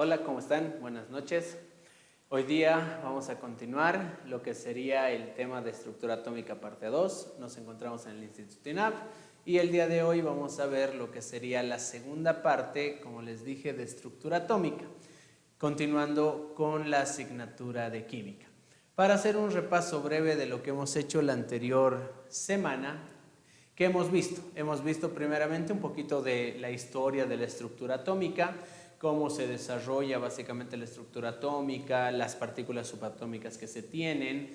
Hola, ¿cómo están? Buenas noches. Hoy día vamos a continuar lo que sería el tema de estructura atómica parte 2. Nos encontramos en el Instituto INAP y el día de hoy vamos a ver lo que sería la segunda parte, como les dije, de estructura atómica, continuando con la asignatura de química. Para hacer un repaso breve de lo que hemos hecho la anterior semana, ¿qué hemos visto? Hemos visto primeramente un poquito de la historia de la estructura atómica, cómo se desarrolla básicamente la estructura atómica, las partículas subatómicas que se tienen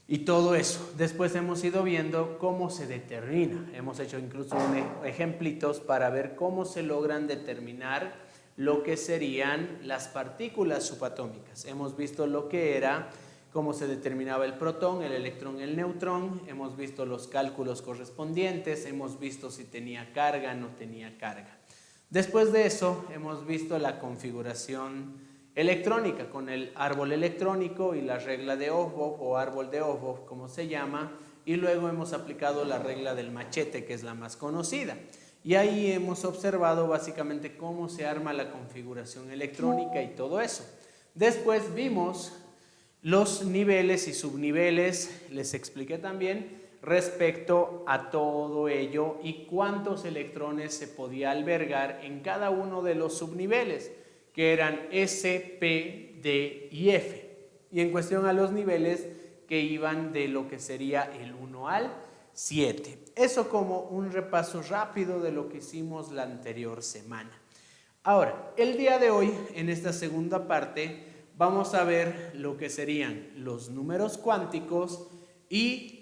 y todo eso. Después hemos ido viendo cómo se determina. Hemos hecho incluso ejemplitos para ver cómo se logran determinar lo que serían las partículas subatómicas. Hemos visto lo que era, cómo se determinaba el protón, el electrón, el neutrón. Hemos visto los cálculos correspondientes. Hemos visto si tenía carga o no tenía carga. Después de eso hemos visto la configuración electrónica con el árbol electrónico y la regla de Aufbaut o árbol de Aufbaut como se llama, y luego hemos aplicado la regla del machete, que es la más conocida, y ahí hemos observado básicamente cómo se arma la configuración electrónica y todo eso. Después vimos los niveles y subniveles, les expliqué también respecto a todo ello y cuántos electrones se podía albergar en cada uno de los subniveles, que eran S, P, D y F. Y en cuestión a los niveles que iban de lo que sería el 1 al 7. Eso como un repaso rápido de lo que hicimos la anterior semana. Ahora, el día de hoy, en esta segunda parte, vamos a ver lo que serían los números cuánticos y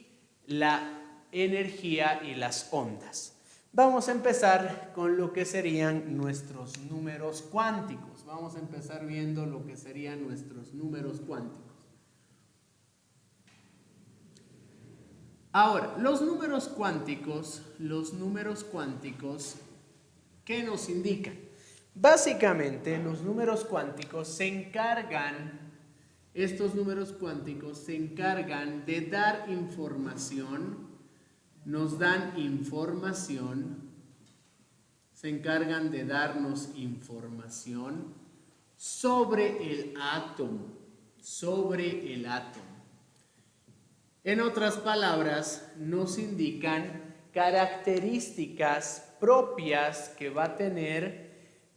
la energía y las ondas. Vamos a empezar con lo que serían nuestros números cuánticos. Vamos a empezar viendo lo que serían nuestros números cuánticos. Ahora, los números cuánticos, ¿qué nos indican? Básicamente, los números cuánticos se encargan de dar información, nos dan información, se encargan de darnos información sobre el átomo, En otras palabras, nos indican características propias que va a tener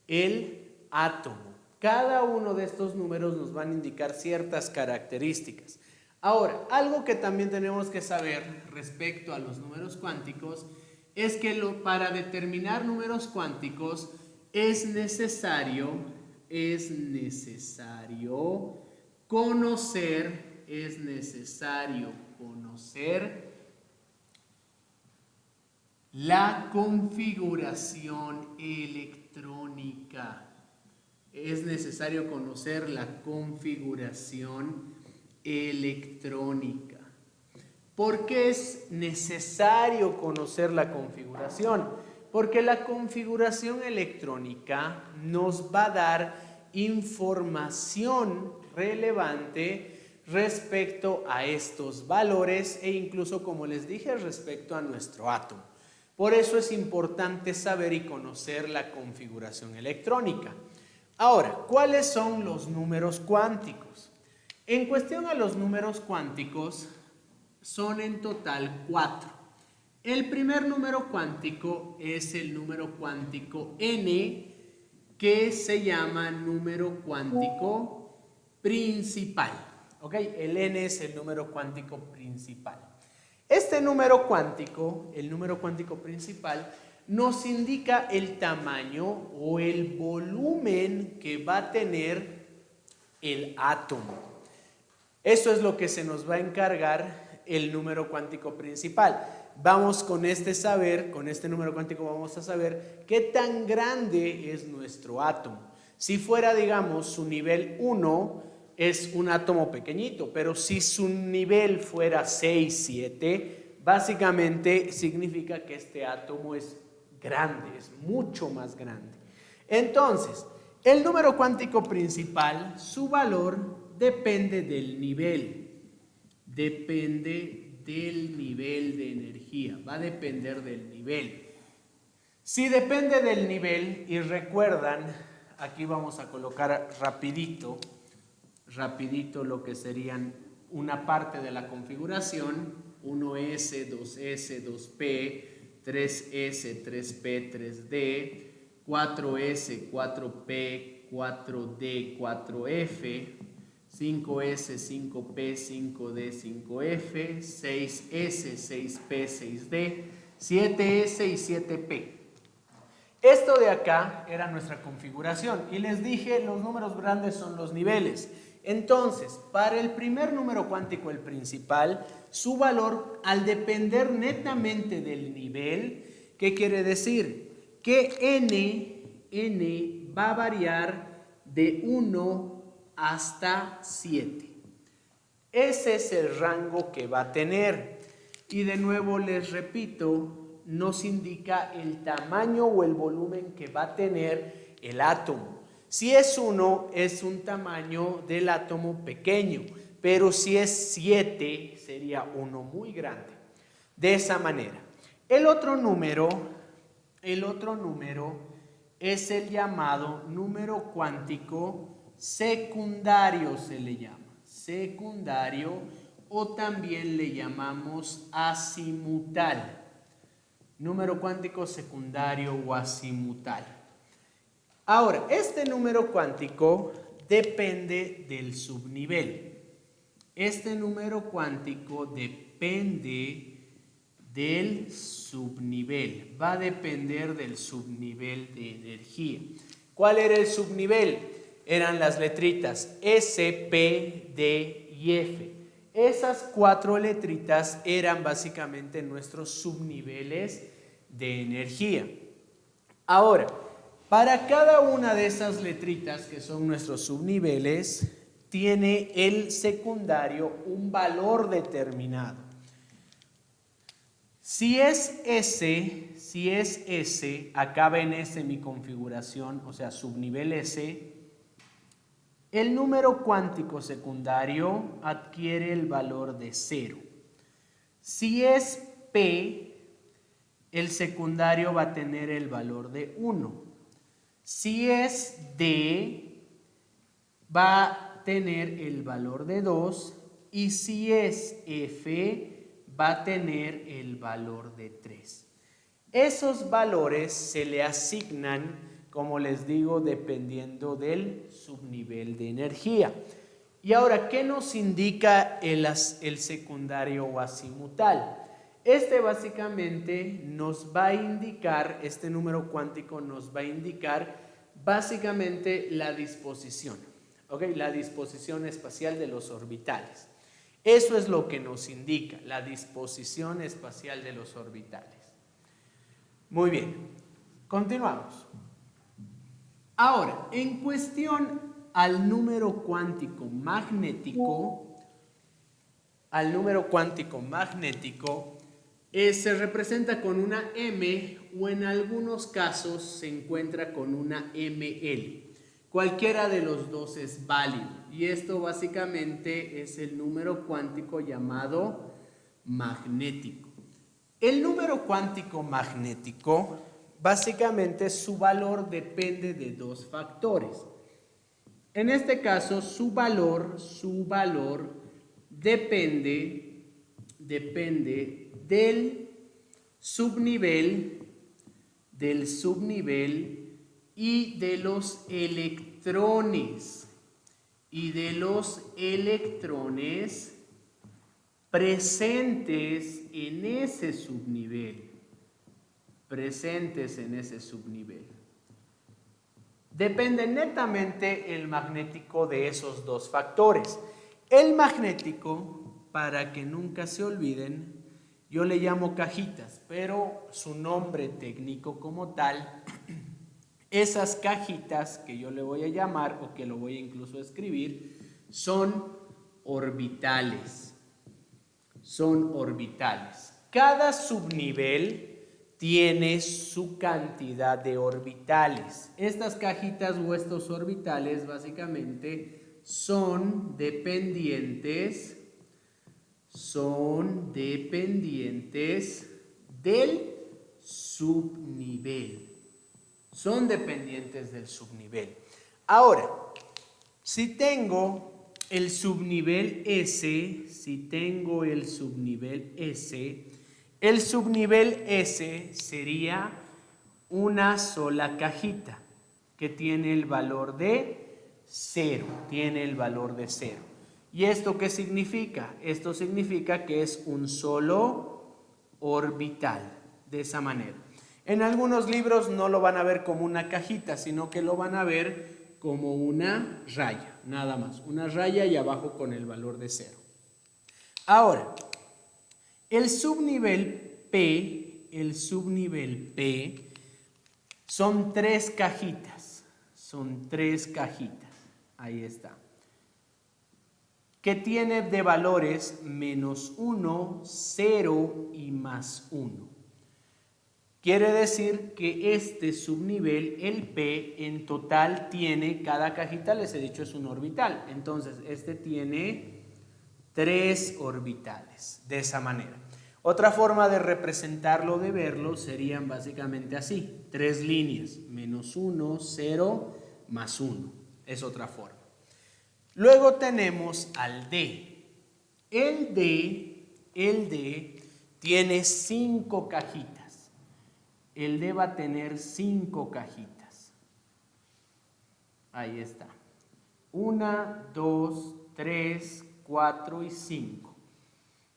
el átomo. Cada uno de estos números nos van a indicar ciertas características. Ahora, algo que también tenemos que saber respecto a los números cuánticos es que para determinar números cuánticos es necesario conocer la configuración electrónica. Es necesario conocer la configuración electrónica. ¿Por qué es necesario conocer la configuración? Porque la configuración electrónica nos va a dar información relevante respecto a estos valores e incluso, como les dije, respecto a nuestro átomo. Por eso es importante saber y conocer la configuración electrónica. Ahora, ¿cuáles son los números cuánticos? En cuestión a los números cuánticos, son en total 4. El primer número cuántico es el número cuántico n, que se llama número cuántico principal. ¿Ok? El n es el número cuántico principal. Este número cuántico, el número cuántico principal, nos indica el tamaño o el volumen que va a tener el átomo. Eso es lo que se nos va a encargar el número cuántico principal. Vamos con este número cuántico vamos a saber qué tan grande es nuestro átomo. Si fuera, digamos, su nivel 1, es un átomo pequeñito, pero si su nivel fuera 6, 7, básicamente significa que este átomo es grande, es mucho más grande. Entonces, el número cuántico principal, su valor depende del nivel de energía, va a depender del nivel. Si depende del nivel, y recuerdan, aquí vamos a colocar rapidito lo que serían una parte de la configuración, 1S, 2S, 2P, 3S, 3P, 3D, 4S, 4P, 4D, 4F, 5S, 5P, 5D, 5F, 6S, 6P, 6D, 7S y 7P. Esto de acá era nuestra configuración y les dije los números grandes son los niveles. Entonces, para el primer número cuántico, el principal, su valor al depender netamente del nivel, ¿qué quiere decir? Que n va a variar de 1 hasta 7. Ese es el rango que va a tener. Y de nuevo les repito, nos indica el tamaño o el volumen que va a tener el átomo. Si es 1, es un tamaño del átomo pequeño, pero si es 7, sería uno muy grande. De esa manera. El otro número es el llamado número cuántico secundario, se le llama. Secundario, o también le llamamos azimutal. Número cuántico secundario o azimutal. Ahora, este número cuántico depende del subnivel. Este número cuántico depende del subnivel. Va a depender del subnivel de energía. ¿Cuál era el subnivel? Eran las letritas S, P, D y F. Esas 4 letritas eran básicamente nuestros subniveles de energía. Ahora, para cada una de esas letritas que son nuestros subniveles, tiene el secundario un valor determinado. Si es S, acaba en S mi configuración, o sea, subnivel S, el número cuántico secundario adquiere el valor de 0. Si es P, el secundario va a tener el valor de 1. Si es D, va a tener el valor de 2. Y si es F, va a tener el valor de 3. Esos valores se le asignan, como les digo, dependiendo del subnivel de energía. Y ahora, ¿qué nos indica el secundario o azimutal? Este básicamente nos va a indicar, este número cuántico nos va a indicar básicamente la disposición, ¿ok? La disposición espacial de los orbitales. Eso es lo que nos indica, la disposición espacial de los orbitales. Muy bien, continuamos. Ahora, en cuestión al número cuántico magnético, se representa con una M o en algunos casos se encuentra con una ML. Cualquiera de los dos es válido y esto básicamente es el número cuántico llamado magnético. El número cuántico magnético, básicamente su valor depende de dos factores. En este caso, su valor depende del subnivel y de los electrones presentes en ese subnivel. Depende netamente el magnético de esos dos factores. El magnético, para que nunca se olviden, yo le llamo cajitas, pero su nombre técnico como tal, esas cajitas que yo le voy a llamar o que lo voy a incluso escribir, son orbitales. Cada subnivel tiene su cantidad de orbitales. Estas cajitas o estos orbitales básicamente son dependientes del subnivel. son dependientes del subnivel. Ahora, si tengo el subnivel S, el subnivel S sería una sola cajita que tiene el valor de 0, ¿Y esto qué significa? Esto significa que es un solo orbital, de esa manera. En algunos libros no lo van a ver como una cajita, sino que lo van a ver como una raya, nada más. Una raya y abajo con el valor de 0. Ahora, el subnivel P son 3 cajitas. Ahí está. Que tiene de valores -1, 0 y +1. Quiere decir que este subnivel, el P, en total tiene, cada cajita les he dicho es un orbital. Entonces, este tiene 3 orbitales, de esa manera. Otra forma de representarlo, de verlo, serían básicamente así. 3 líneas, -1, 0, +1. Es otra forma. Luego tenemos al D. El D tiene 5 cajitas. El D va a tener 5 cajitas. Ahí está. 1, 2, 3, 4 y 5.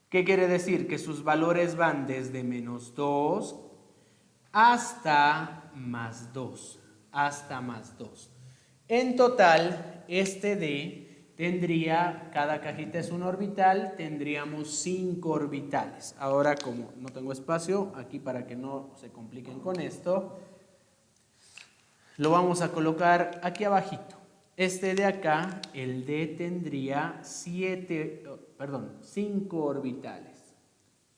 ¿Qué quiere decir? Que sus valores van desde -2 hasta +2. En total, este D tendría, cada cajita es un orbital, tendríamos 5 orbitales. Ahora, como no tengo espacio aquí para que no se compliquen con esto, lo vamos a colocar aquí abajito. Este de acá, el D tendría 5 orbitales.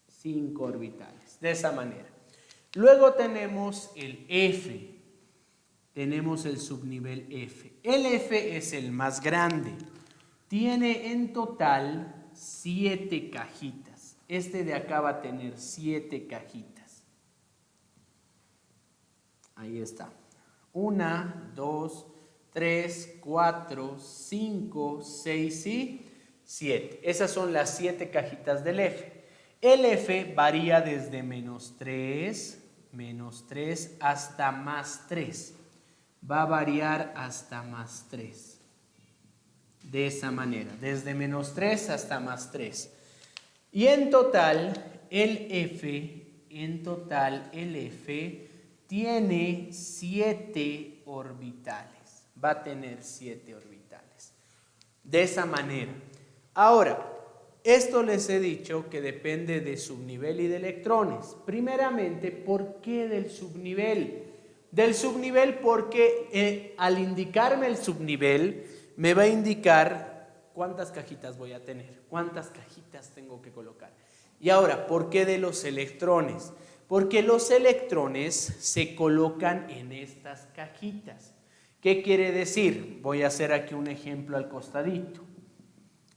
5 orbitales, de esa manera. Luego tenemos el F. Tenemos el subnivel F. El F es el más grande. Tiene en total 7 cajitas. Este de acá va a tener 7 cajitas. Ahí está. 1, 2, 3, 4, 5, 6 y 7. Esas son las 7 cajitas del F. El F varía desde -3 hasta +3. Va a variar hasta +3. De esa manera, desde -3 hasta +3. Y en total, el F tiene 7 orbitales. Va a tener 7 orbitales. De esa manera. Ahora, esto les he dicho que depende de subnivel y de electrones. Primeramente, ¿por qué del subnivel? Del subnivel porque al indicarme el subnivel, me va a indicar cuántas cajitas voy a tener, cuántas cajitas tengo que colocar. Y ahora, ¿por qué de los electrones? Porque los electrones se colocan en estas cajitas. ¿Qué quiere decir? Voy a hacer aquí un ejemplo al costadito.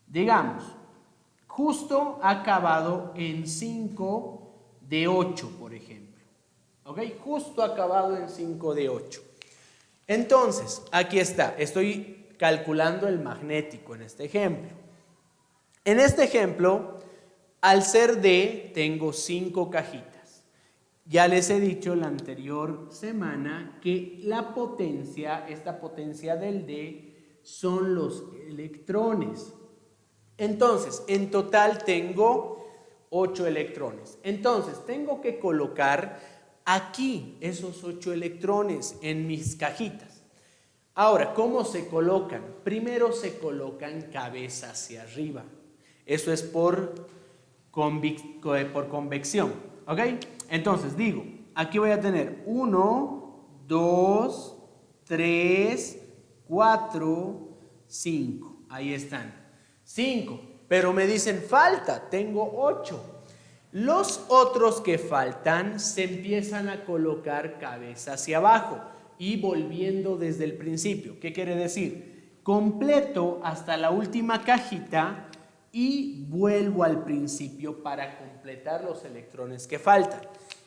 Digamos, justo acabado en 5 de 8, por ejemplo. ¿Ok? Justo acabado en 5 de 8. Entonces, aquí está. Estoy calculando el magnético en este ejemplo. En este ejemplo, al ser D, tengo 5 cajitas. Ya les he dicho la anterior semana que la potencia, esta potencia del D, son los electrones. Entonces, en total tengo 8 electrones. Entonces, tengo que colocar aquí esos 8 electrones en mis cajitas. Ahora, ¿cómo se colocan? Primero se colocan cabeza hacia arriba. Eso es por convección. ¿Ok? Entonces digo, aquí voy a tener 1, 2, 3, 4, 5. Ahí están. 5. Pero me dicen falta, tengo 8. Los otros que faltan se empiezan a colocar cabeza hacia abajo y volviendo desde el principio. ¿Qué quiere decir? Completo hasta la última cajita y vuelvo al principio para completar los electrones que faltan.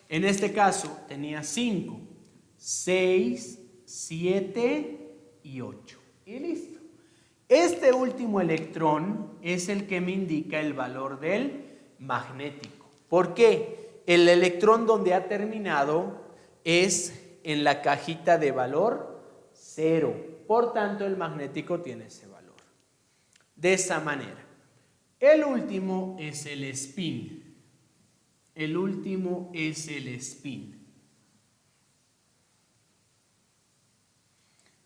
En este caso tenía 5. 6, 7 y 8. Y listo. Este último electrón es el que me indica el valor del magnético. ¿Por qué? El electrón donde ha terminado es en la cajita de valor 0. Por tanto, el magnético tiene ese valor. De esa manera. El último es el spin. El último es el spin.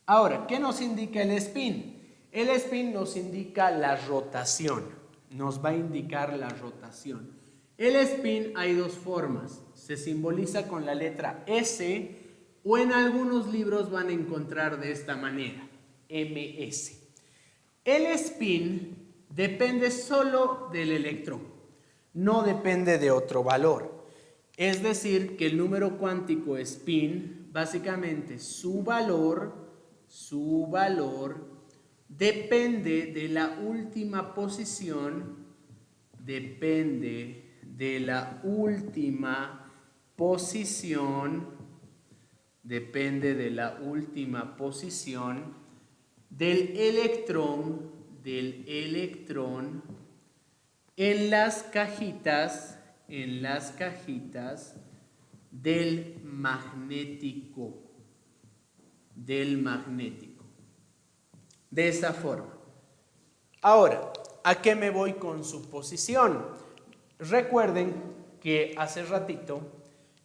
Ahora, ¿qué nos indica el spin? El spin nos indica la rotación. Nos va a indicar la rotación. El spin hay dos formas. Se simboliza con la letra S o en algunos libros van a encontrar de esta manera, MS. El spin depende solo del electrón, no depende de otro valor. Es decir, que el número cuántico spin, básicamente su valor depende de la última posición, del electrón en las cajitas del magnético. De esa forma. Ahora, ¿a qué me voy con su posición? Recuerden que hace ratito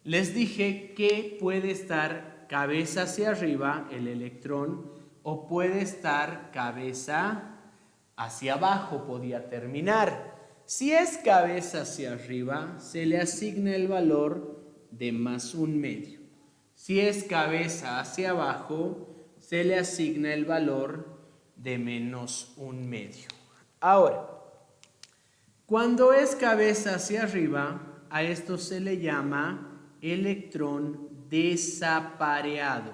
les dije que puede estar cabeza hacia arriba el electrón o puede estar cabeza hacia abajo, podía terminar. Si es cabeza hacia arriba, se le asigna el valor de +1/2. Si es cabeza hacia abajo, se le asigna el valor de -1/2. Ahora, cuando es cabeza hacia arriba, a esto se le llama electrón desapareado.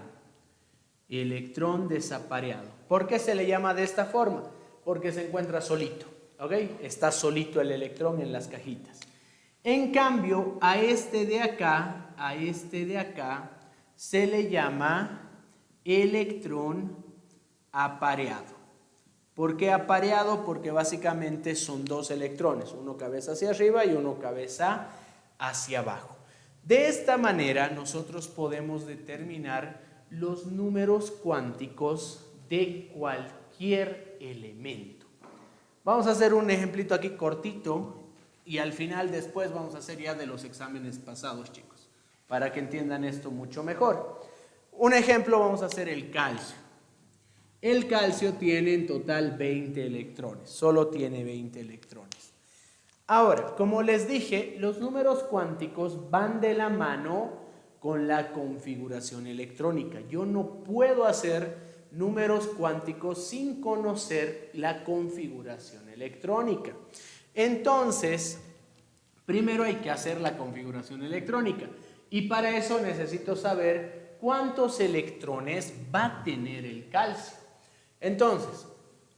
Electrón desapareado. ¿Por qué se le llama de esta forma? Porque se encuentra solito, ¿ok? Está solito el electrón en las cajitas. En cambio, a este de acá, se le llama electrón apareado. ¿Por qué apareado? Porque básicamente son dos electrones, uno cabeza hacia arriba y uno cabeza hacia abajo. De esta manera nosotros podemos determinar los números cuánticos de cualquier elemento. Vamos a hacer un ejemplito aquí cortito y al final después vamos a hacer ya de los exámenes pasados, chicos, para que entiendan esto mucho mejor. Un ejemplo, vamos a hacer el calcio. El calcio tiene en total 20 electrones, solo tiene 20 electrones. Ahora, como les dije, los números cuánticos van de la mano con la configuración electrónica. Yo no puedo hacer números cuánticos sin conocer la configuración electrónica. Entonces, primero hay que hacer la configuración electrónica y para eso necesito saber cuántos electrones va a tener el calcio. Entonces,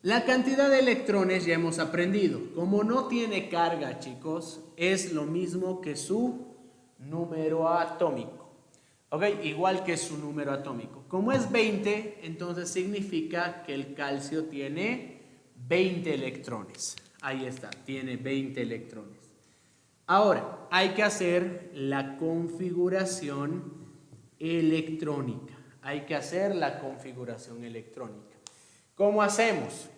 la cantidad de electrones ya hemos aprendido. Como no tiene carga, chicos, es lo mismo que su número atómico. ¿Ok? Igual que su número atómico. Como es 20, entonces significa que el calcio tiene 20 electrones. Ahí está, tiene 20 electrones. Ahora, hay que hacer la configuración electrónica. ¿Cómo hacemos?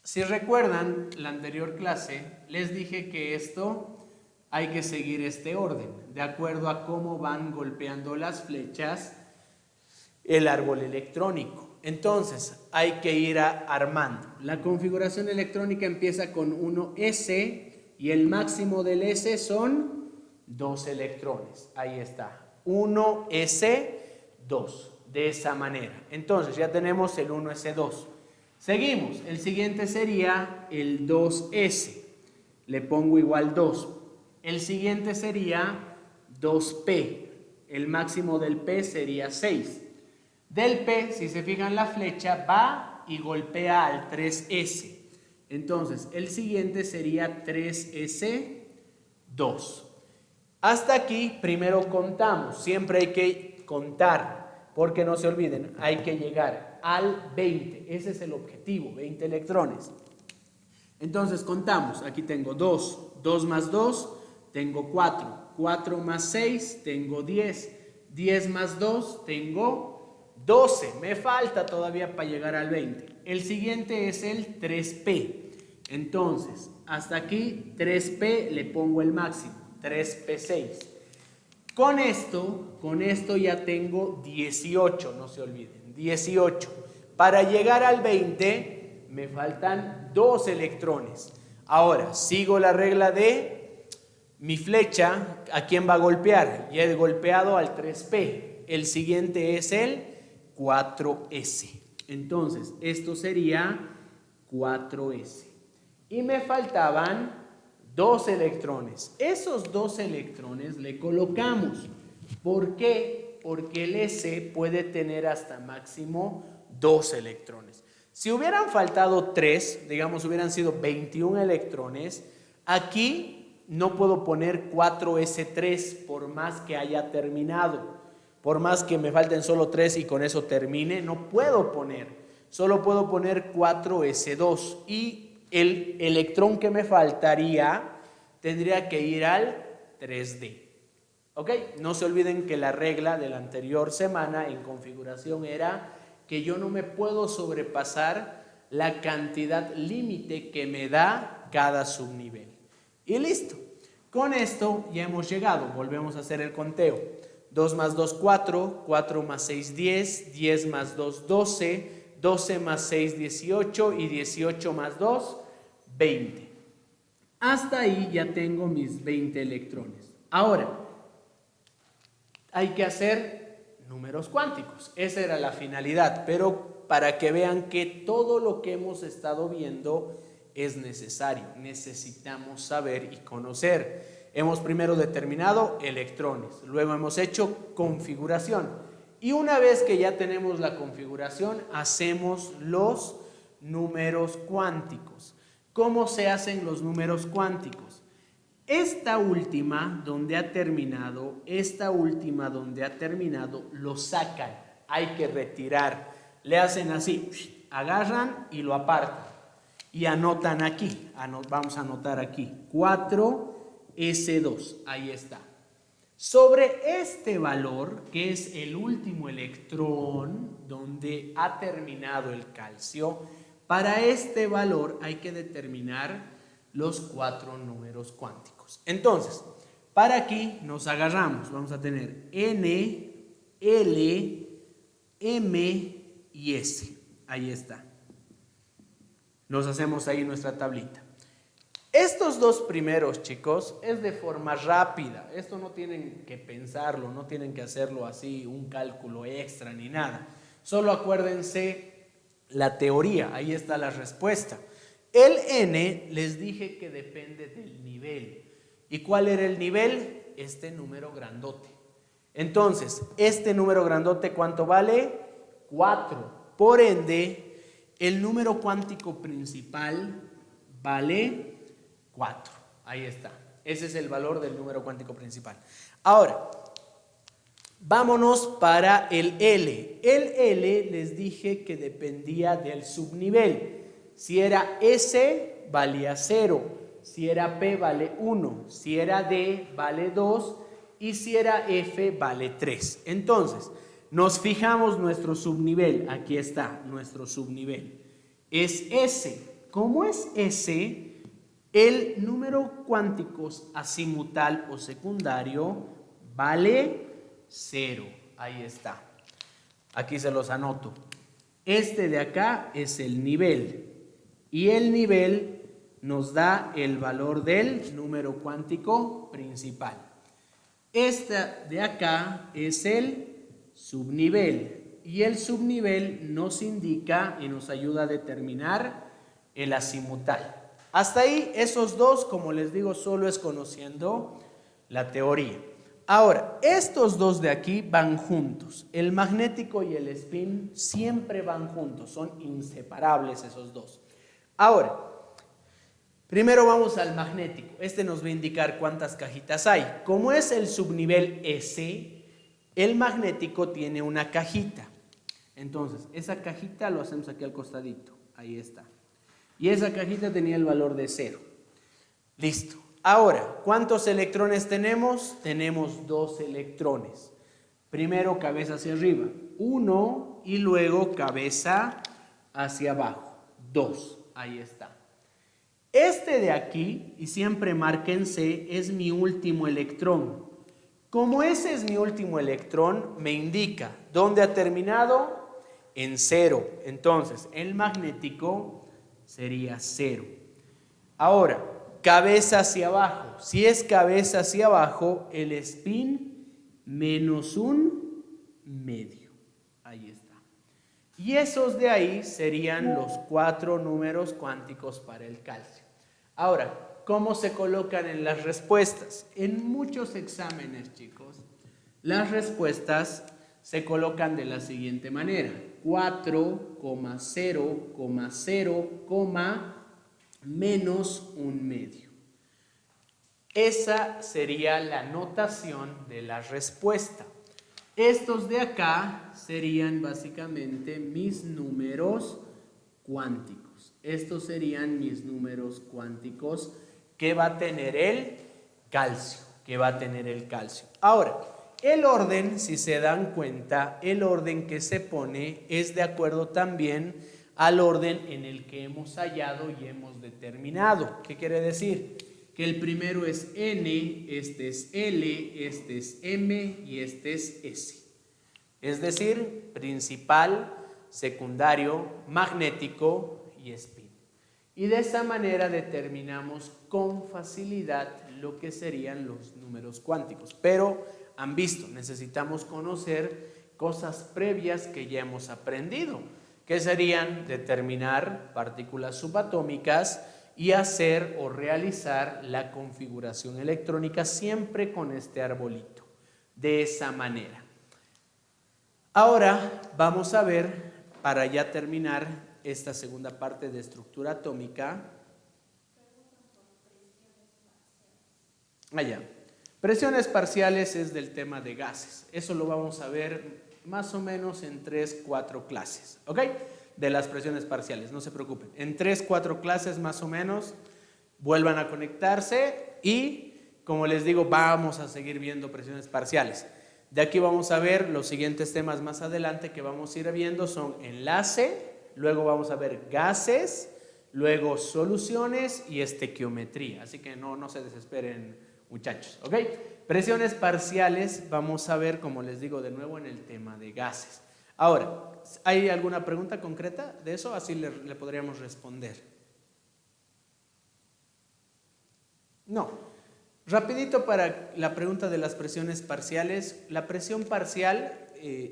Si recuerdan la anterior clase, les dije que esto hay que seguir este orden, de acuerdo a cómo van golpeando las flechas el árbol electrónico. Entonces, hay que ir armando. La configuración electrónica empieza con 1s y el máximo del s son 2 electrones. Ahí está, 1s, 2. De esa manera. Entonces ya tenemos el 1s2. Seguimos. El siguiente sería el 2s. Le pongo igual 2. El siguiente sería 2p. El máximo del p sería 6. Del p, si se fijan la flecha, va y golpea al 3s. Entonces el siguiente sería 3s2. Hasta aquí primero contamos. Siempre hay que contar, porque no se olviden, hay que llegar al 20. Ese es el objetivo, 20 electrones. Entonces contamos, aquí tengo 2, 2 más 2, tengo 4, 4 más 6, tengo 10, 10 más 2, tengo 12, me falta todavía para llegar al 20. El siguiente es el 3P, entonces hasta aquí 3P le pongo el máximo, 3P6. Con esto ya tengo 18, no se olviden, 18. Para llegar al 20 me faltan 2 electrones. Ahora, sigo la regla de mi flecha, ¿a quién va a golpear? Ya he golpeado al 3P. El siguiente es el 4S. Entonces, esto sería 4S. Y me faltaban 2 electrones. Esos 2 electrones le colocamos. ¿Por qué? Porque el S puede tener hasta máximo 2 electrones. Si hubieran faltado 3, digamos hubieran sido 21 electrones, aquí no puedo poner 4S3 por más que haya terminado. Por más que me falten solo 3 y con eso termine, no puedo poner. Solo puedo poner 4S2 y el electrón que me faltaría tendría que ir al 3D. ¿Ok? No se olviden que la regla de la anterior semana en configuración era que yo no me puedo sobrepasar la cantidad límite que me da cada subnivel. Y listo. Con esto ya hemos llegado. Volvemos a hacer el conteo. 2 más 2, 4. 4 más 6, 10. 10 más 2, 12. 12 más 6, 18. Y 18 más 2, 20. Hasta ahí ya tengo mis 20 electrones. Ahora, hay que hacer números cuánticos. Esa era la finalidad, pero para que vean que todo lo que hemos estado viendo es necesario. Necesitamos saber y conocer. Hemos primero determinado electrones, luego hemos hecho configuración. Y una vez que ya tenemos la configuración, hacemos los números cuánticos. ¿Cómo se hacen los números cuánticos? Esta última donde ha terminado, lo sacan, hay que retirar. Le hacen así, agarran y lo apartan. Y anotan aquí, vamos a anotar aquí, 4S2, ahí está. Sobre este valor, que es el último electrón donde ha terminado el calcio, para este valor hay que determinar los 4 números cuánticos. Entonces, para aquí nos agarramos, vamos a tener N, L, M y S. Ahí está. Nos hacemos ahí nuestra tablita. Estos dos primeros, chicos, es de forma rápida. Esto no tienen que pensarlo, no tienen que hacerlo así, un cálculo extra ni nada. Solo acuérdense la teoría, ahí está la respuesta. El N les dije que depende del nivel. ¿Y cuál era el nivel? Este número grandote. Entonces, este número grandote, ¿cuánto vale? 4. Por ende, el número cuántico principal vale 4. Ahí está. Ese es el valor del número cuántico principal. Ahora, vámonos para el L. El L les dije que dependía del subnivel. Si era S, valía 0. Si era P, vale 1. Si era D, vale 2. Y si era F, vale 3. Entonces, nos fijamos nuestro subnivel. Aquí está nuestro subnivel. Es S. ¿Cómo es S? El número cuántico azimutal o secundario vale 0. Ahí está. Aquí se los anoto. Este de acá es el nivel. Y el nivel nos da el valor del número cuántico principal. Esta de acá es el subnivel. Y el subnivel nos indica y nos ayuda a determinar el azimutal. Hasta ahí, esos dos, como les digo, solo es conociendo la teoría. Ahora, estos dos de aquí van juntos. El magnético y el spin siempre van juntos, son inseparables esos dos. Ahora, primero vamos al magnético. Este nos va a indicar cuántas cajitas hay. Como es el subnivel S, el magnético tiene una cajita. Entonces, esa cajita lo hacemos aquí al costadito. Ahí está. Y esa cajita tenía el valor de 0. Listo. Ahora, ¿cuántos electrones tenemos? Tenemos 2 electrones. Primero cabeza hacia arriba, 1, y luego cabeza hacia abajo, 2. Ahí está. Este de aquí, y siempre márquense, es mi último electrón. Como ese es mi último electrón, me indica dónde ha terminado, en 0. Entonces, el magnético sería 0. Ahora, cabeza hacia abajo. Si es cabeza hacia abajo, el spin menos un medio. Ahí está. Y esos de ahí serían los 4 números cuánticos para el calcio. Ahora, ¿cómo se colocan en las respuestas? En muchos exámenes, chicos, las respuestas se colocan de la siguiente manera: 4,0,0, menos un medio. Esa sería la notación de la respuesta. Estos de acá serían básicamente mis números cuánticos. Estos serían mis números cuánticos que va a tener el calcio. Ahora, el orden, si se dan cuenta, el orden que se pone es de acuerdo también al orden en el que hemos hallado y hemos determinado. ¿Qué quiere decir? Que el primero es N, este es L, este es M y este es S. Es decir, principal, secundario, magnético y spin. Y de esa manera determinamos con facilidad lo que serían los números cuánticos. Pero han visto, necesitamos conocer cosas previas que ya hemos aprendido, que serían determinar partículas subatómicas y hacer o realizar la configuración electrónica siempre con este arbolito, de esa manera. Ahora vamos a ver, para ya terminar esta segunda parte de estructura atómica. Allá. Presiones parciales es del tema de gases. Eso lo vamos a ver más o menos en 3-4 clases, ¿ok? De las presiones parciales, no se preocupen. En 3-4 clases más o menos, vuelvan a conectarse y, como les digo, vamos a seguir viendo presiones parciales. De aquí vamos a ver los siguientes temas más adelante que vamos a ir viendo son enlace, luego vamos a ver gases, luego soluciones y estequiometría. Así que no se desesperen, muchachos, ¿ok? Presiones parciales vamos a ver, como les digo, de nuevo en el tema de gases. Ahora, ¿hay alguna pregunta concreta de eso? Así le podríamos responder. No. Rapidito para la pregunta de las presiones parciales. La presión parcial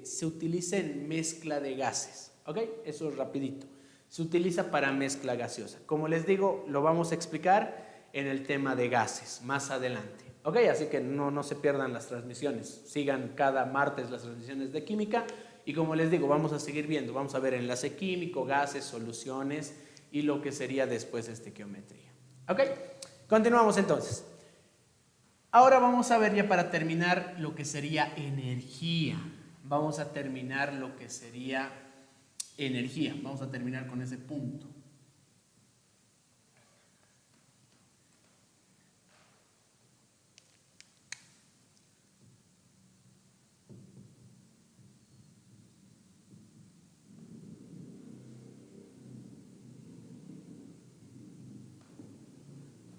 se utiliza en mezcla de gases, ¿ok? Eso es rapidito. Se utiliza para mezcla gaseosa. Como les digo, lo vamos a explicar en el tema de gases más adelante, ¿ok? Así que no se pierdan las transmisiones. Sigan cada martes las transmisiones de química y como les digo, vamos a seguir viendo. Vamos a ver enlace químico, gases, soluciones y lo que sería después estequiometría, ¿ok? Continuamos entonces. Ahora vamos a ver ya para terminar lo que sería energía. Vamos a terminar lo que sería energía. Vamos a terminar con ese punto.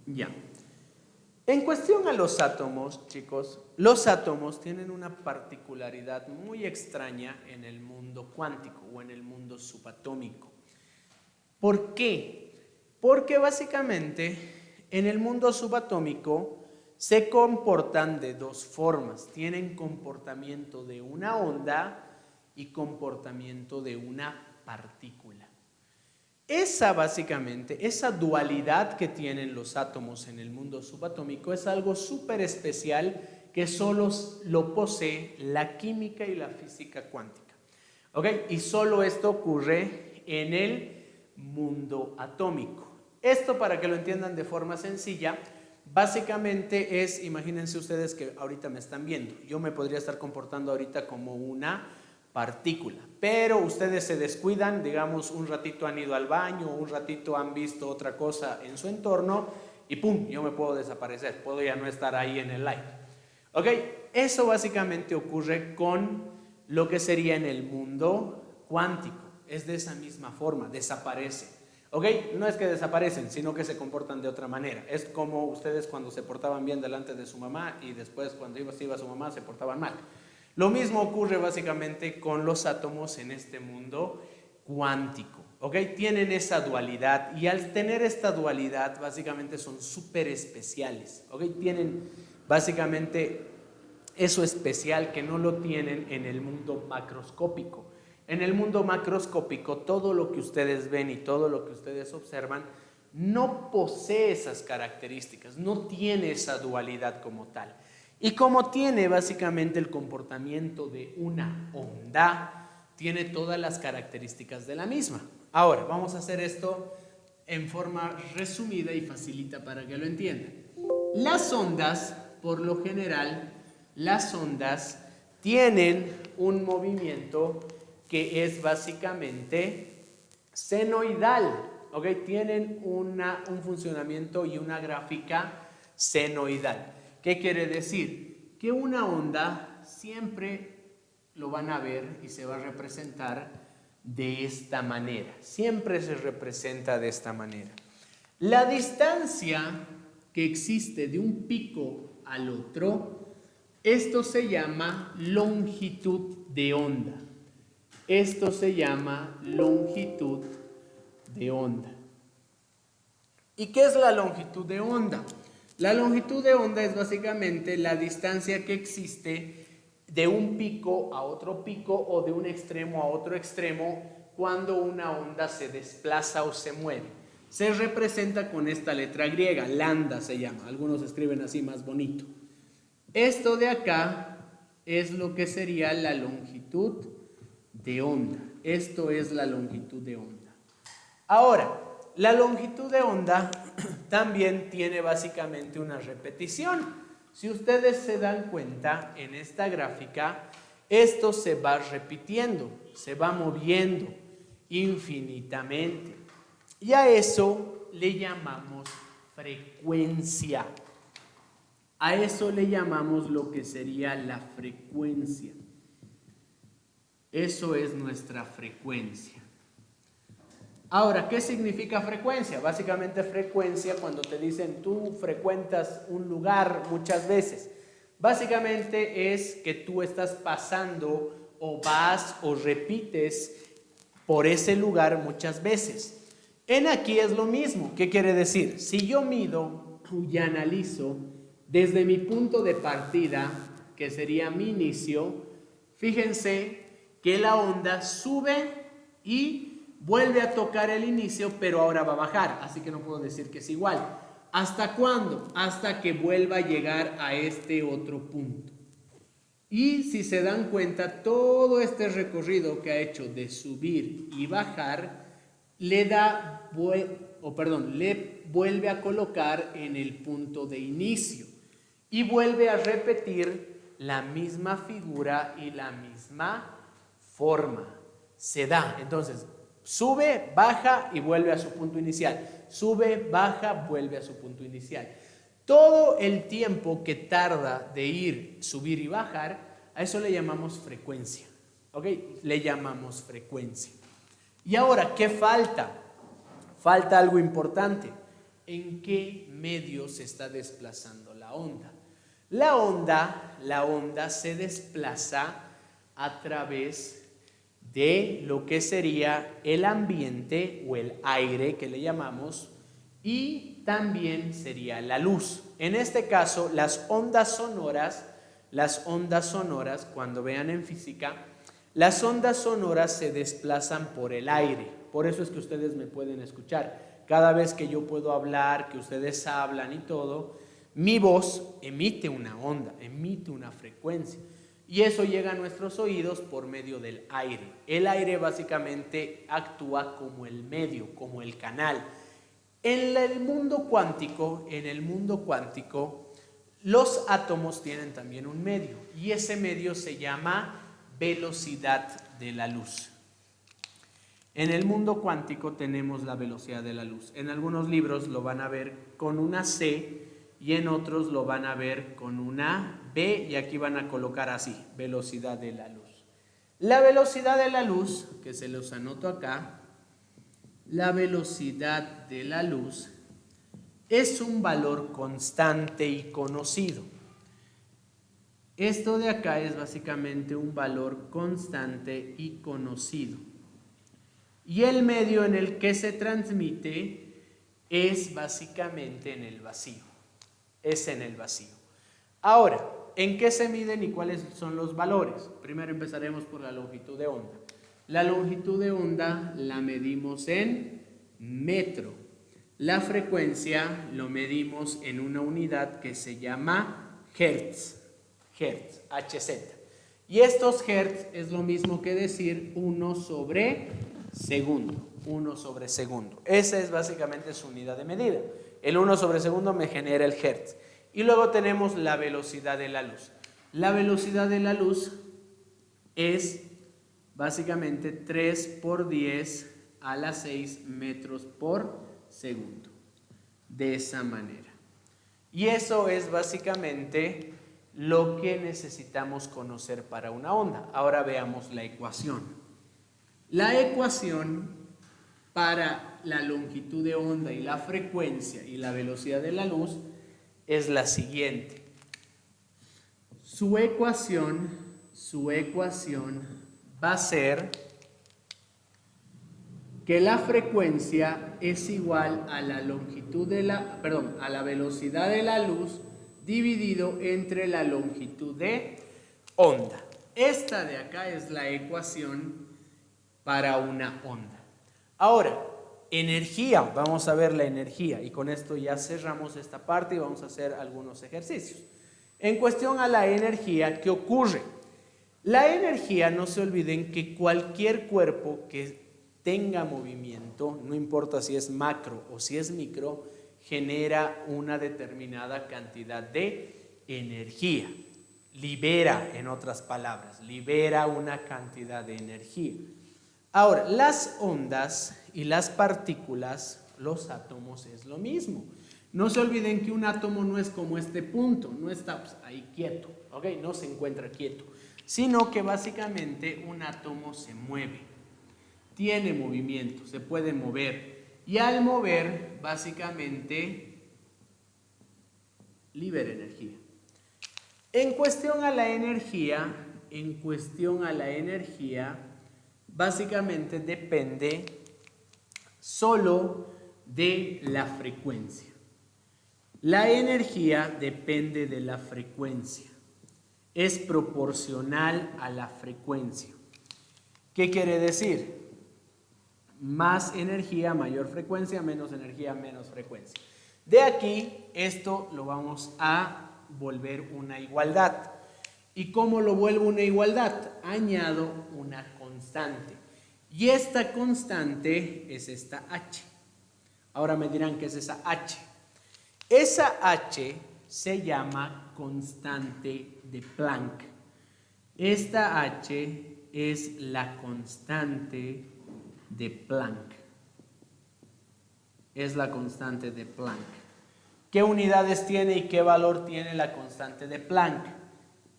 Ya. En cuestión a los átomos, chicos, los átomos tienen una particularidad muy extraña en el mundo cuántico o en el mundo subatómico. ¿Por qué? Porque básicamente en el mundo subatómico se comportan de dos formas. Tienen comportamiento de una onda y comportamiento de una partícula. Esa dualidad que tienen los átomos en el mundo subatómico es algo súper especial que solo lo posee la química y la física cuántica. ¿Ok? Y solo esto ocurre en el mundo atómico. Esto, para que lo entiendan de forma sencilla, básicamente es, imagínense ustedes que ahorita me están viendo, yo me podría estar comportando ahorita como una partícula, pero ustedes se descuidan, digamos un ratito han ido al baño, un ratito han visto otra cosa en su entorno y pum, yo me puedo desaparecer, puedo ya no estar ahí en el live. Ok, eso básicamente ocurre con lo que sería en el mundo cuántico, es de esa misma forma, desaparece. Ok, no es que desaparecen, sino que se comportan de otra manera. Es como ustedes cuando se portaban bien delante de su mamá y después cuando iba su mamá se portaban mal. Lo mismo ocurre básicamente con los átomos en este mundo cuántico. ¿Ok? Tienen esa dualidad y al tener esta dualidad básicamente son súper especiales. ¿Ok? Tienen básicamente eso especial que no lo tienen en el mundo macroscópico. En el mundo macroscópico todo lo que ustedes ven y todo lo que ustedes observan no posee esas características, no tiene esa dualidad como tal. Y como tiene básicamente el comportamiento de una onda, tiene todas las características de la misma. Ahora, vamos a hacer esto en forma resumida y facilita para que lo entiendan. Las ondas, por lo general, las ondas tienen un movimiento que es básicamente senoidal, ¿ok? Tienen un funcionamiento y una gráfica senoidal. ¿Qué quiere decir? Que una onda siempre lo van a ver y se va a representar de esta manera. Siempre se representa de esta manera. La distancia que existe de un pico al otro, esto se llama longitud de onda. Esto se llama longitud de onda. ¿Y qué es la longitud de onda? La longitud de onda es básicamente la distancia que existe de un pico a otro pico o de un extremo a otro extremo cuando una onda se desplaza o se mueve. Se representa con esta letra griega, lambda se llama, algunos escriben así más bonito. Esto de acá es lo que sería la longitud de onda. Esto es la longitud de onda. Ahora, la longitud de onda también tiene básicamente una repetición. Si ustedes se dan cuenta en esta gráfica, esto se va repitiendo, se va moviendo infinitamente. Y a eso le llamamos frecuencia. A eso le llamamos lo que sería la frecuencia. Eso es nuestra frecuencia. Ahora, ¿qué significa frecuencia? Básicamente frecuencia, cuando te dicen tú frecuentas un lugar muchas veces, básicamente es que tú estás pasando o vas o repites por ese lugar muchas veces. En aquí es lo mismo. ¿Qué quiere decir? Si yo mido y analizo desde mi punto de partida, que sería mi inicio, fíjense que la onda sube y vuelve a tocar el inicio, pero ahora va a bajar, así que no puedo decir que es igual. ¿Hasta cuándo? Hasta que vuelva a llegar a este otro punto. Y si se dan cuenta, todo este recorrido que ha hecho de subir y bajar, le vuelve a colocar en el punto de inicio y vuelve a repetir la misma figura y la misma forma. Se da, entonces, sube, baja y vuelve a su punto inicial. Sube, baja, vuelve a su punto inicial. Todo el tiempo que tarda de ir, subir y bajar, a eso le llamamos frecuencia. ¿Ok? Le llamamos frecuencia. Y ahora, ¿qué falta? Falta algo importante. ¿En qué medio se está desplazando la onda? La onda se desplaza a través de lo que sería el ambiente o el aire que le llamamos, y también sería la luz. En este caso, las ondas sonoras, cuando vean en física, las ondas sonoras se desplazan por el aire. Por eso es que ustedes me pueden escuchar. Cada vez que yo puedo hablar, que ustedes hablan y todo, mi voz emite una onda, emite una frecuencia. Y eso llega a nuestros oídos por medio del aire. El aire básicamente actúa como el medio, como el canal. En el mundo cuántico, los átomos tienen también un medio y ese medio se llama velocidad de la luz. En el mundo cuántico tenemos la velocidad de la luz. En algunos libros lo van a ver con una C y en otros lo van a ver con una B y aquí van a colocar así, velocidad de la luz. La velocidad de la luz, que se los anoto acá, la velocidad de la luz es un valor constante y conocido. Esto de acá es básicamente un valor constante y conocido. Y el medio en el que se transmite es básicamente en el vacío. Es en el vacío. Ahora, ¿en qué se miden y cuáles son los valores? Primero empezaremos por la longitud de onda. La longitud de onda la medimos en metro. La frecuencia lo medimos en una unidad que se llama hertz, Hz. Y estos hertz es lo mismo que decir 1 sobre segundo. Esa es básicamente su unidad de medida. El 1 sobre segundo me genera el hertz. Y luego tenemos la velocidad de la luz. La velocidad de la luz es básicamente 3 por 10 a la 6 metros por segundo. De esa manera. Y eso es básicamente lo que necesitamos conocer para una onda. Ahora veamos la ecuación. La ecuación para la longitud de onda y la frecuencia y la velocidad de la luz es la siguiente. Su ecuación va a ser que la frecuencia es igual a la longitud de a la velocidad de la luz dividido entre la longitud de onda. Esta de acá es la ecuación para una onda. Ahora, energía, vamos a ver la energía y con esto ya cerramos esta parte y vamos a hacer algunos ejercicios. En cuestión a la energía, ¿qué ocurre? La energía, no se olviden que cualquier cuerpo que tenga movimiento, no importa si es macro o si es micro, genera una determinada cantidad de energía. Libera, en otras palabras, libera una cantidad de energía. Ahora, las ondas y las partículas, los átomos es lo mismo. No se olviden que un átomo no es como este punto, no está ahí quieto, ¿ok? No se encuentra quieto, sino que básicamente un átomo se mueve, tiene movimiento, se puede mover y al mover básicamente libera energía. En cuestión a la energía, básicamente depende solo de la frecuencia. La energía depende de la frecuencia. Es proporcional a la frecuencia. ¿Qué quiere decir? Más energía, mayor frecuencia, menos energía, menos frecuencia. De aquí, esto lo vamos a volver una igualdad. ¿Y cómo lo vuelvo una igualdad? Añado una constante. Y esta constante es esta H. Ahora me dirán, ¿qué es esa H? Esa H se llama constante de Planck. Esta H es la constante de Planck. Es la constante de Planck. ¿Qué unidades tiene y qué valor tiene la constante de Planck?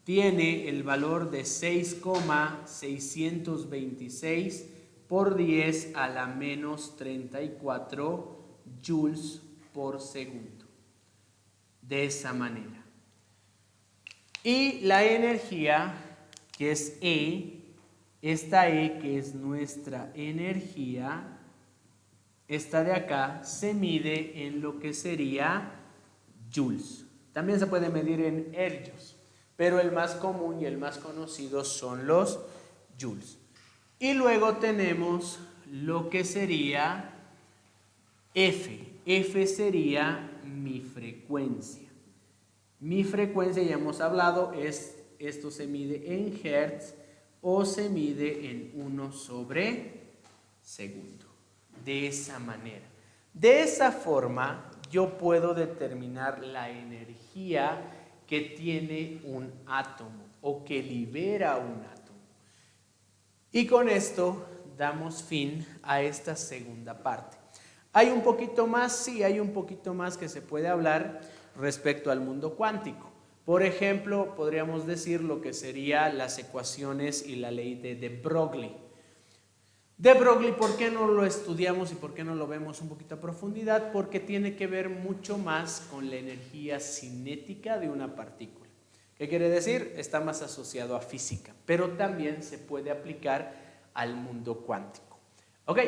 Tiene el valor de 6,626 por 10 a la menos 34 joules por segundo. De esa manera. Y la energía, que es E, esta E que es nuestra energía, esta de acá, se mide en lo que sería joules. También se puede medir en ergios, pero el más común y el más conocido son los joules. Y luego tenemos lo que sería F. F sería mi frecuencia. Mi frecuencia, ya hemos hablado, esto se mide en hertz o se mide en 1 sobre segundo. De esa manera. De esa forma, yo puedo determinar la energía que tiene un átomo o que libera un átomo. Y con esto damos fin a esta segunda parte. ¿Hay un poquito más? Sí, hay un poquito más que se puede hablar respecto al mundo cuántico. Por ejemplo, podríamos decir lo que serían las ecuaciones y la ley de Broglie. De Broglie, ¿por qué no lo estudiamos y por qué no lo vemos un poquito a profundidad? Porque tiene que ver mucho más con la energía cinética de una partícula. ¿Qué quiere decir? Está más asociado a física, pero también se puede aplicar al mundo cuántico. ¿Ok?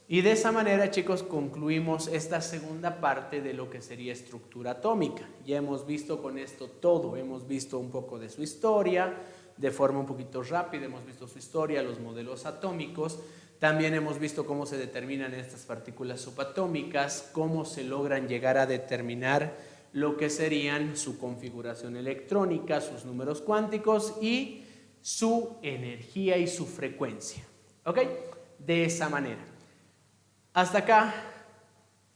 Y de esa manera, chicos, concluimos esta segunda parte de lo que sería estructura atómica. Ya hemos visto con esto todo, hemos visto un poco de su historia, de forma un poquito rápida, hemos visto su historia, los modelos atómicos, también hemos visto cómo se determinan estas partículas subatómicas, cómo se logran llegar a determinar lo que serían su configuración electrónica, sus números cuánticos y su energía y su frecuencia. ¿Ok? De esa manera. Hasta acá,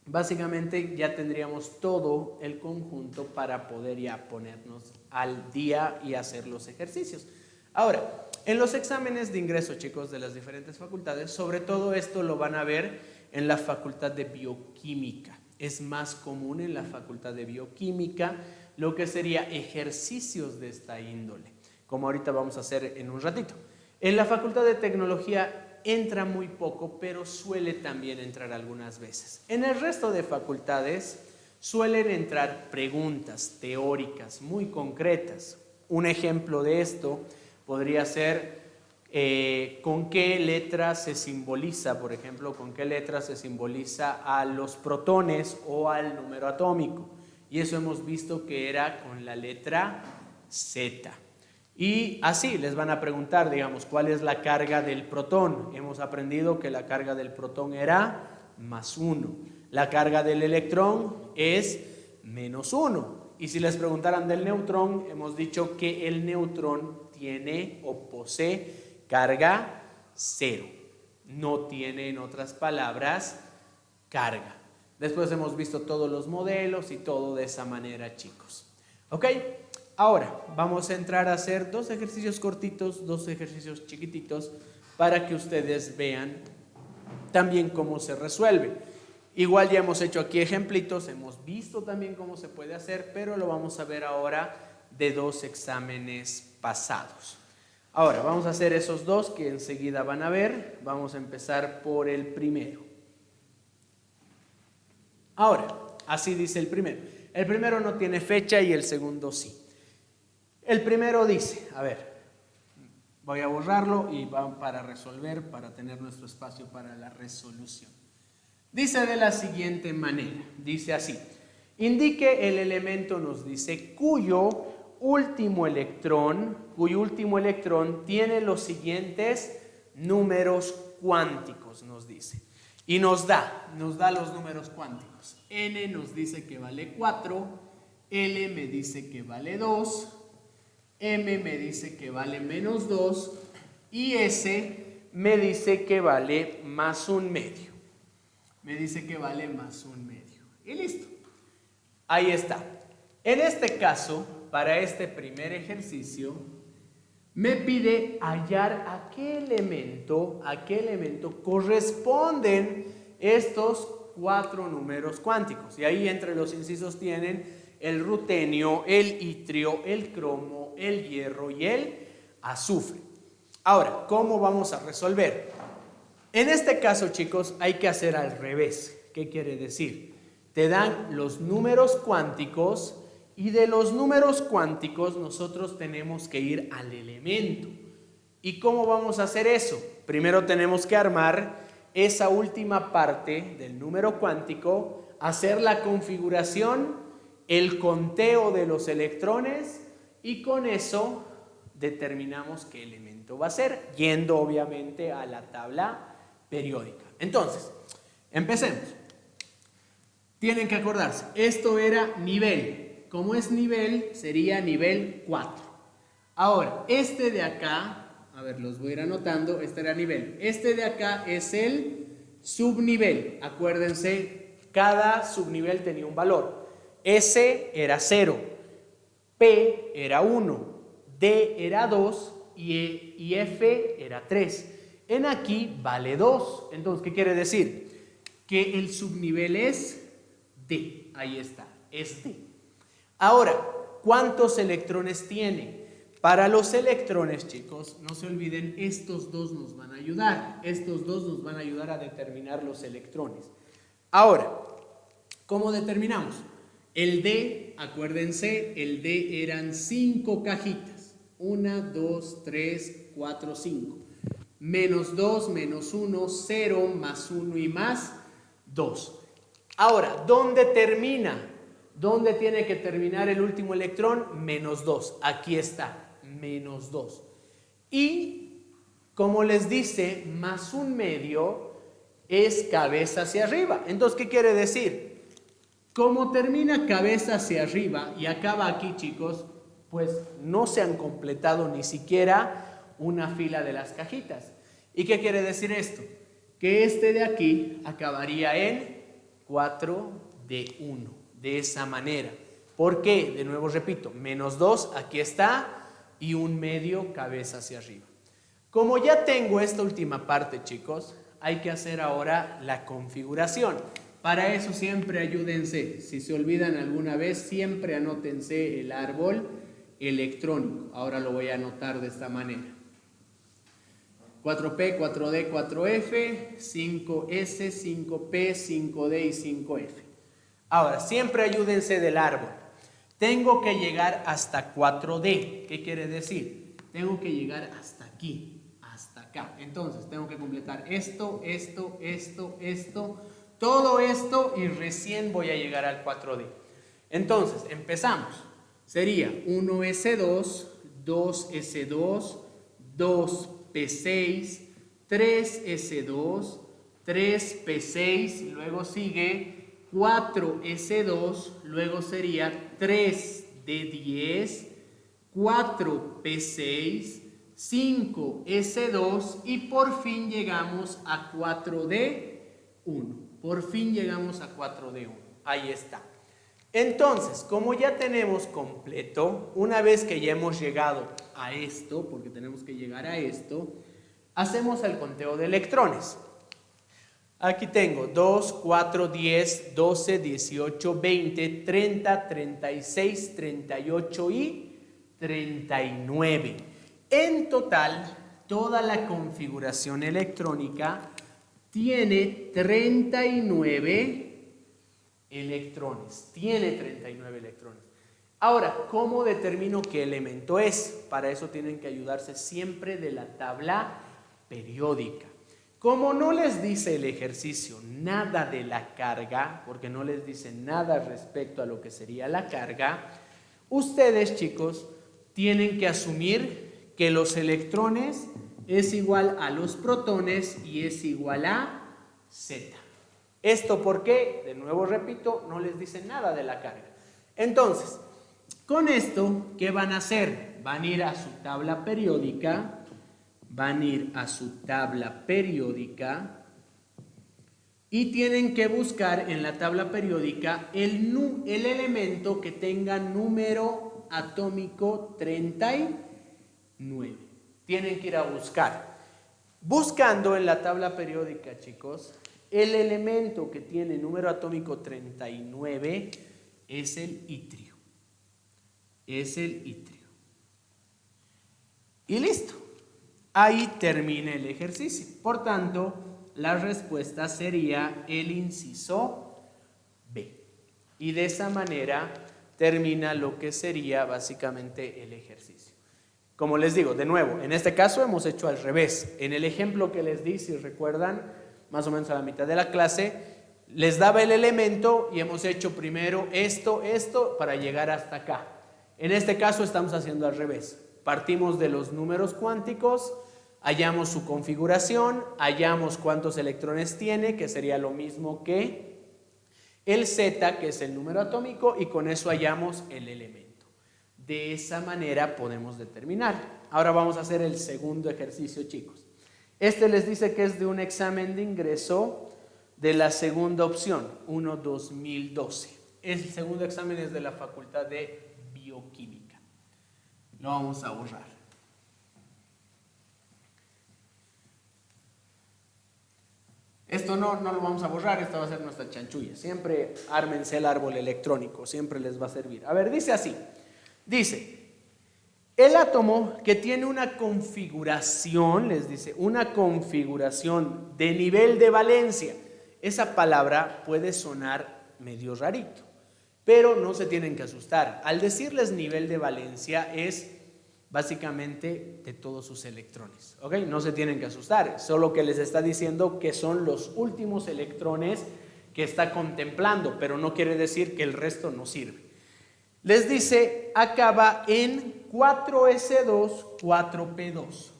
básicamente ya tendríamos todo el conjunto para poder ya ponernos al día y hacer los ejercicios. Ahora, en los exámenes de ingreso, chicos, de las diferentes facultades, sobre todo esto lo van a ver en la facultad de bioquímica. Es más común en la facultad de bioquímica lo que sería ejercicios de esta índole, como ahorita vamos a hacer en un ratito. En la facultad de tecnología entra muy poco, pero suele también entrar algunas veces. En el resto de facultades suelen entrar preguntas teóricas muy concretas. Un ejemplo de esto podría ser con qué letra se simboliza, por ejemplo, con qué letra se simboliza a los protones o al número atómico. Y eso hemos visto que era con la letra Z. Y así les van a preguntar, digamos, ¿cuál es la carga del protón? Hemos aprendido que la carga del protón era +1. La carga del electrón es -1. Y si les preguntaran del neutrón, hemos dicho que el neutrón tiene o posee carga 0. No tiene, en otras palabras, carga. Después hemos visto todos los modelos y todo de esa manera, chicos. ¿Ok? Ahora vamos a entrar a hacer dos ejercicios cortitos, dos ejercicios chiquititos para que ustedes vean también cómo se resuelve. Igual ya hemos hecho aquí ejemplitos, hemos visto también cómo se puede hacer, pero lo vamos a ver ahora de dos exámenes pasados. Ahora vamos a hacer esos dos que enseguida van a ver. Vamos a empezar por el primero. Ahora, así dice el primero. El primero no tiene fecha y el segundo sí. El primero dice, a ver, voy a borrarlo y va para resolver, para tener nuestro espacio para la resolución. Dice de la siguiente manera, dice así, indique el elemento, nos dice, cuyo último electrón tiene los siguientes números cuánticos, nos dice. Y nos da los números cuánticos. N nos dice que vale 4, L me dice que vale 2, M me dice que vale -2 y S me dice que vale +1/2. Me dice que vale +1/2. Y listo. Ahí está. En este caso, para este primer ejercicio, me pide hallar a qué elemento corresponden estos 4 números cuánticos. Y ahí entre los incisos tienen el rutenio, el itrio, el cromo, el hierro y el azufre. Ahora, ¿cómo vamos a resolver? En este caso, chicos, hay que hacer al revés. ¿Qué quiere decir? Te dan los números cuánticos y de los números cuánticos nosotros tenemos que ir al elemento. ¿Y cómo vamos a hacer eso? Primero tenemos que armar esa última parte del número cuántico, hacer la configuración, el conteo de los electrones y con eso determinamos qué elemento va a ser, yendo obviamente a la tabla periódica. Entonces, empecemos. Tienen que acordarse, esto era nivel. Como es nivel, sería nivel 4. Ahora, este de acá, a ver, los voy a ir anotando, este era nivel. Este de acá es el subnivel. Acuérdense cada subnivel tenía un valor. S era 0, P era 1, D era 2 y F era 3. En aquí vale 2. Entonces, ¿qué quiere decir? Que el subnivel es D. Ahí está, es D. Ahora, ¿cuántos electrones tiene? Para los electrones, chicos, no se olviden, estos dos nos van a ayudar. Estos dos nos van a ayudar a determinar los electrones. Ahora, ¿cómo determinamos? El D, acuérdense, el D eran 5 cajitas. 1, 2, 3, 4, 5. Menos 2, menos 1, 0, más 1 y más 2. Ahora, ¿dónde termina? ¿Dónde tiene que terminar el último electrón? Menos 2. Aquí está, menos 2. Y, como les dice, más un medio es cabeza hacia arriba. Entonces, ¿qué quiere decir? Como termina cabeza hacia arriba y acaba aquí, chicos, pues no se han completado ni siquiera una fila de las cajitas. ¿Y qué quiere decir esto? Que este de aquí acabaría en 4D1, de esa manera. ¿Por qué? De nuevo repito, menos 2, aquí está, y un medio cabeza hacia arriba. Como ya tengo esta última parte, chicos, hay que hacer ahora la configuración. Para eso siempre ayúdense. Si se olvidan alguna vez, siempre anótense el árbol electrónico. Ahora lo voy a anotar de esta manera. 4P, 4D, 4F, 5S, 5P, 5D y 5F. Ahora, siempre ayúdense del árbol. Tengo que llegar hasta 4D. ¿Qué quiere decir? Tengo que llegar hasta aquí, hasta acá. Entonces, tengo que completar esto, todo esto y recién voy a llegar al 4D. Entonces, empezamos. Sería 1S2, 2S2, 2P6, 3S2, 3P6, luego sigue 4S2, luego sería 3D10, 4P6, 5S2 y por fin llegamos a 4D1. Por fin llegamos a 4D1. Ahí está. Entonces, como ya tenemos completo, una vez que ya hemos llegado a esto, porque tenemos que llegar a esto, hacemos el conteo de electrones. Aquí tengo 2, 4, 10, 12, 18, 20, 30, 36, 38 y 39. En total, toda la configuración electrónica tiene 39 electrones. Tiene 39 electrones. Ahora, ¿cómo determino qué elemento es? Para eso tienen que ayudarse siempre de la tabla periódica. Como no les dice el ejercicio nada de la carga, porque no les dice nada respecto a lo que sería la carga, ustedes, chicos, tienen que asumir que los electrones es igual a los protones y es igual a Z. ¿Esto por qué? De nuevo repito, no les dice nada de la carga. Entonces, con esto, ¿qué van a hacer? Van a ir a su tabla periódica. Y tienen que buscar en la tabla periódica el elemento que tenga número atómico 39. Tienen que ir a buscar. Buscando en la tabla periódica, chicos, el elemento que tiene número atómico 39 es el itrio. Es el itrio. Y listo. Ahí termina el ejercicio. Por tanto, la respuesta sería el inciso B. Y de esa manera termina lo que sería básicamente el ejercicio. Como les digo, de nuevo, en este caso hemos hecho al revés. En el ejemplo que les di, si recuerdan, más o menos a la mitad de la clase, les daba el elemento y hemos hecho primero esto, para llegar hasta acá. En este caso estamos haciendo al revés. Partimos de los números cuánticos, hallamos su configuración, hallamos cuántos electrones tiene, que sería lo mismo que el Z, que es el número atómico, y con eso hallamos el elemento. De esa manera podemos determinar. Ahora vamos a hacer el segundo ejercicio, chicos. Este les dice que es de un examen de ingreso de la segunda opción, 1-2012. El segundo examen es de la Facultad de Bioquímica. Lo vamos a borrar. Esto no lo vamos a borrar, esta va a ser nuestra chanchulla. Siempre ármense el árbol electrónico, siempre les va a servir. A ver, dice así. Dice, el átomo que tiene una configuración, les dice, una configuración de nivel de valencia. Esa palabra puede sonar medio rarito, pero no se tienen que asustar. Al decirles nivel de valencia es básicamente de todos sus electrones, ¿ok? No se tienen que asustar, solo que les está diciendo que son los últimos electrones que está contemplando, pero no quiere decir que el resto no sirve. Les dice, acaba en 4s2, 4p2.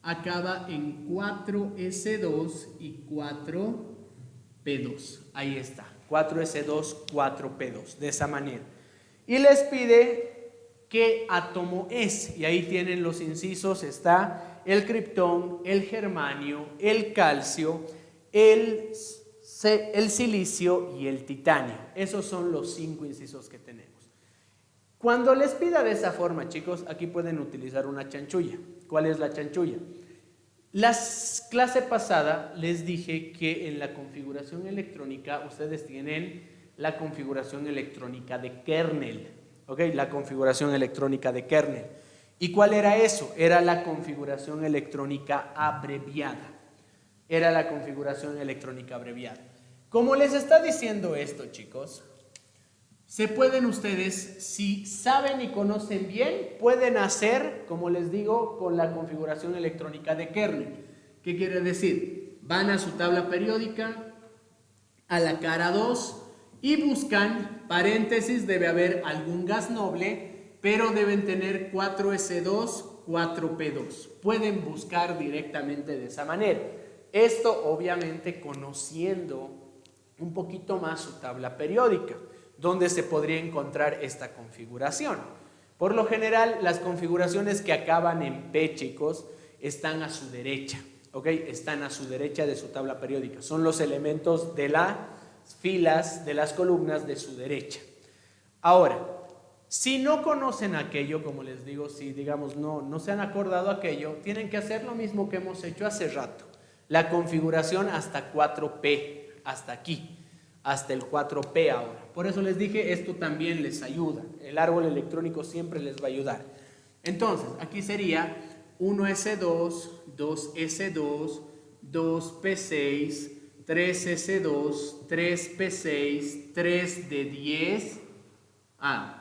Acaba en 4s2 y 4p2. Ahí está, 4s2, 4p2, de esa manera. Y les pide qué átomo es, y ahí tienen los incisos, está el criptón, el germanio, el calcio, el silicio y el titanio. Esos son los 5 incisos que tenemos. Cuando les pida de esa forma, chicos, aquí pueden utilizar una chanchulla. ¿Cuál es la chanchulla? La clase pasada les dije que en la configuración electrónica ustedes tienen la configuración electrónica de kernel. ¿Ok? La configuración electrónica de kernel. ¿Y cuál era eso? Era la configuración electrónica abreviada. Era la configuración electrónica abreviada. Como les está diciendo esto, chicos, se pueden ustedes, si saben y conocen bien, pueden hacer, como les digo, con la configuración electrónica de kernel. ¿Qué quiere decir? Van a su tabla periódica, a la cara 2, y buscan, paréntesis, debe haber algún gas noble, pero deben tener 4s2, 4p2. Pueden buscar directamente de esa manera. Esto obviamente conociendo un poquito más su tabla periódica, donde se podría encontrar esta configuración. Por lo general, las configuraciones que acaban en P, chicos, están a su derecha, ¿ok? Están a su derecha de su tabla periódica. Son los elementos de las filas, de las columnas de su derecha. Ahora, si no conocen aquello, como les digo, si digamos no se han acordado aquello, tienen que hacer lo mismo que hemos hecho hace rato. La configuración hasta 4P, hasta aquí, hasta el 4P ahora. Por eso les dije, esto también les ayuda. El árbol electrónico siempre les va a ayudar. Entonces, aquí sería 1s2, 2s2, 2p6, 3s2, 3p6, 3 de 10.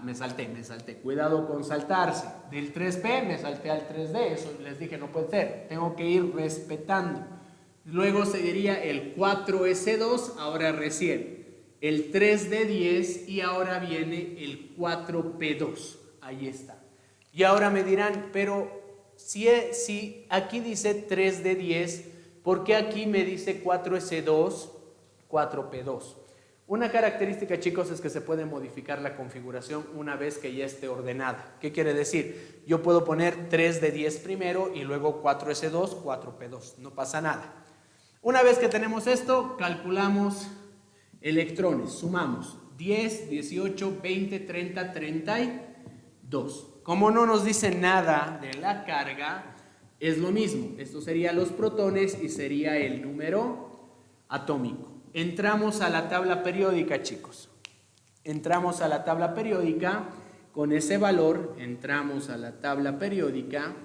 Me salté. Cuidado con saltarse. Del 3p me salté al 3d. Eso les dije, no puede ser. Tengo que ir respetando. Luego seguiría el 4s2, ahora recién. El 3 de 10 y ahora viene el 4p2. Ahí está. Y ahora me dirán, pero si aquí dice 3 de 10, ¿por qué aquí me dice 4s2, 4p2? Una característica, chicos, es que se puede modificar la configuración una vez que ya esté ordenada. ¿Qué quiere decir? Yo puedo poner 3 de 10 primero y luego 4s2, 4p2. No pasa nada. Una vez que tenemos esto, calculamos electrones. Sumamos 10, 18, 20, 30, 32. Como no nos dice nada de la carga, es lo mismo. Esto sería los protones y sería el número atómico. Entramos a la tabla periódica, chicos. Entramos a la tabla periódica con ese valor. Entramos a la tabla periódica.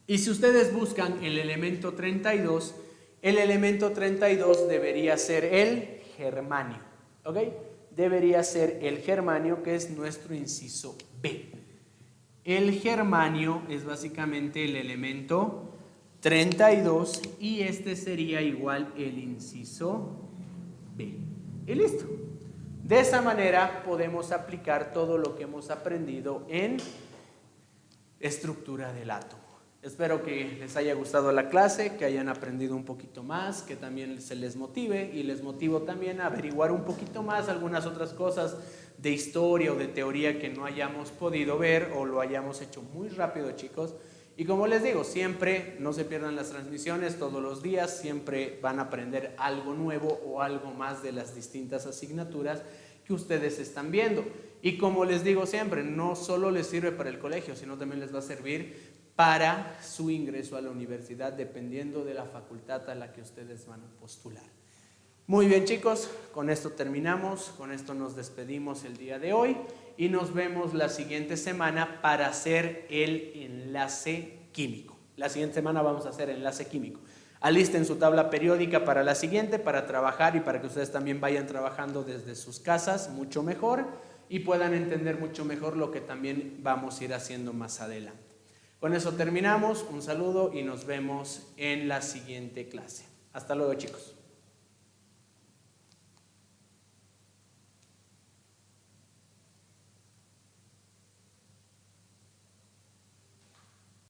Y si ustedes buscan el elemento 32, el elemento 32 debería ser el germanio. ¿Ok? Debería ser el germanio, que es nuestro inciso B. El germanio es básicamente el elemento 32 y este sería igual el inciso B. Y listo. De esa manera podemos aplicar todo lo que hemos aprendido en estructura del átomo. Espero que les haya gustado la clase, que hayan aprendido un poquito más, que también se les motive y les motivo también a averiguar un poquito más algunas otras cosas de historia o de teoría que no hayamos podido ver o lo hayamos hecho muy rápido, chicos. Y como les digo, siempre no se pierdan las transmisiones, todos los días siempre van a aprender algo nuevo o algo más de las distintas asignaturas que ustedes están viendo. Y como les digo siempre, no solo les sirve para el colegio, sino también les va a servir para su ingreso a la universidad, dependiendo de la facultad a la que ustedes van a postular. Muy bien, chicos, con esto terminamos, con esto nos despedimos el día de hoy y nos vemos la siguiente semana para hacer el enlace químico. La siguiente semana vamos a hacer enlace químico. Alisten su tabla periódica para la siguiente, para trabajar y para que ustedes también vayan trabajando desde sus casas mucho mejor y puedan entender mucho mejor lo que también vamos a ir haciendo más adelante. Con eso terminamos, un saludo y nos vemos en la siguiente clase. Hasta luego, chicos.